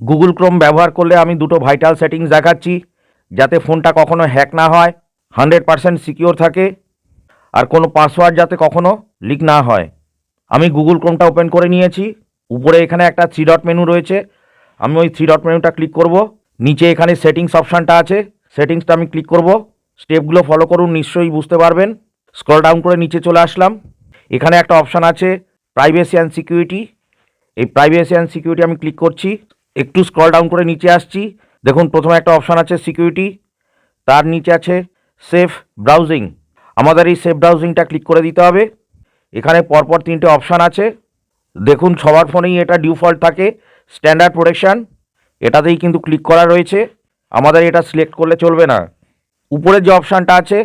Google Chrome ব্যবহার করলে আমি দুটো ভাইটাল সেটিংস দেখাচ্ছি, যাতে ফোনটা কখনো হ্যাক না হয়, 100% সিকিওর থাকে, আর কোনো পাসওয়ার্ড যাতে কখনো লিক না হয়। আমি গুগল ক্রোমটা ওপেন করে নিয়েছি। উপরে এখানে একটা 3 ডট মেনু রয়েছে, আমি ওই 3 ডট মেনুটা ক্লিক করব। নিচে এখানে সেটিংস অপশানটা আছে, সেটিংসটা আমি ক্লিক করব। স্টেপগুলো ফলো করুন, নিশ্চয়ই বুঝতে পারবেন। স্ক্রল ডাউন করে নিচে চলে আসলাম। এখানে একটা অপশান আছে প্রাইভেসি অ্যান্ড সিকিউরিটি। এই প্রাইভেসি অ্যান্ড সিকিউরিটি আমি ক্লিক করছি। একটু স্ক্রল ডাউন করে নিচে আসছি, দেখুন প্রথমে একটা অপশান আছে সিকিউরিটি, তার নিচে আছে সেফ ব্রাউজিং। আমাদের এই সেফ ব্রাউজিংটা ক্লিক করে দিতে হবে। এখানে পরপর 3টে অপশান আছে, দেখুন সবার ফোনেই এটা ডিফল্ট থাকে স্ট্যান্ডার্ড প্রোটেকশান, এটাতেই কিন্তু ক্লিক করা রয়েছে, আমাদের এটা সিলেক্ট করলে চলবে না। উপরের যে অপশানটা আছে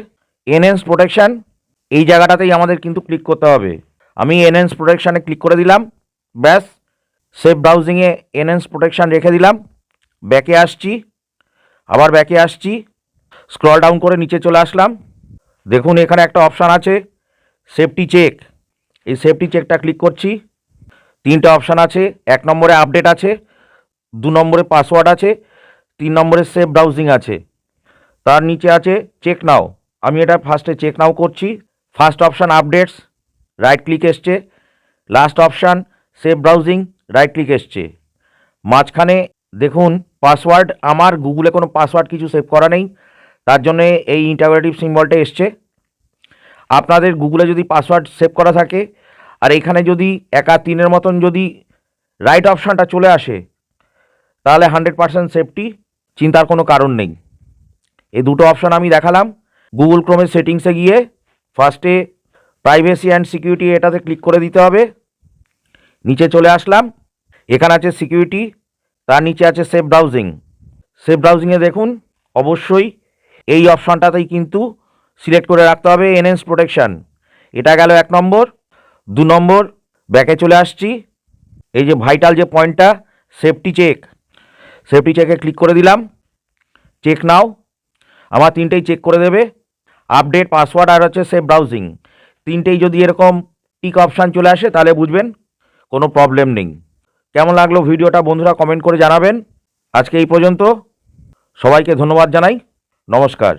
এনহ্যান্স প্রোটেকশান, এই জায়গাটাতেই আমাদের কিন্তু ক্লিক করতে হবে। আমি এনহ্যান্স প্রোটেকশানে ক্লিক করে দিলাম, ব্যাস সেফ ব্রাউজিংয়ে এনহ্যান্স প্রোটেকশান রেখে দিলাম। ব্যাকে আসছি, আবার ব্যাকে আসছি, স্ক্রল ডাউন করে নিচে চলে আসলাম। দেখুন এখানে একটা অপশান আছে সেফটি চেক, এই সেফটি চেকটা ক্লিক করছি। 3টে অপশান আছে, 1 নম্বরে আপডেট আছে, 2 নম্বরে পাসওয়ার্ড আছে, 3 নম্বরে সেফ ব্রাউজিং আছে, তার নিচে আছে চেক নাও। আমি এটা ফার্স্টে চেক নাও করছি। First option updates, right click এসছে। Last option safe browsing, right click এসছে। মাঝখানে দেখুন পাসওয়ার্ড, আমার গুগলে কোনো পাসওয়ার্ড কিছু সেভ করা নেই, তার জন্যে এই ইন্টারোগেটিভ সিম্বলটা এসছে। আপনাদের গুগলে যদি পাসওয়ার্ড সেভ করা থাকে আর এখানে যদি 1 আর 3-এর মতন যদি রাইট অপশানটা চলে আসে, তাহলে 100% সেফটি, চিন্তার কোনো কারণ নেই। এই দুটো অপশান আমি দেখালাম। গুগল ক্রোমের সেটিংসে গিয়ে ফার্স্টে প্রাইভেসি অ্যান্ড সিকিউরিটি, এটাতে ক্লিক করে দিতে হবে। নিচে চলে আসলাম, এখানে আছে সিকিউরিটি, তার নিচে আছে সেফ ব্রাউজিং। সেফ ব্রাউজিংয়ে দেখুন অবশ্যই এই অপশানটাতেই কিন্তু সিলেক্ট করে রাখতে হবে এনহ্যান্স প্রোটেকশান। এটা গেল 1 নম্বর। 2 নম্বর, ব্যাকে চলে আসছি। এই যে ভাইটাল যে পয়েন্টটা সেফটি চেক, সেফটি চেকে ক্লিক করে দিলাম, চেক নাও। আমার 3টেই চেক করে দেবে, আপডেট, পাসওয়ার্ড আর হচ্ছে সেফ ব্রাউজিং। 3টেই যদি এরকম টিক অপশান চলে আসে তাহলে বুঝবেন কোনো প্রবলেম নেই। কেমন লাগলো ভিডিওটা বন্ধুরা কমেন্ট করে জানাবেন। আজকে এই পর্যন্ত, সবাইকে ধন্যবাদ জানাই, নমস্কার।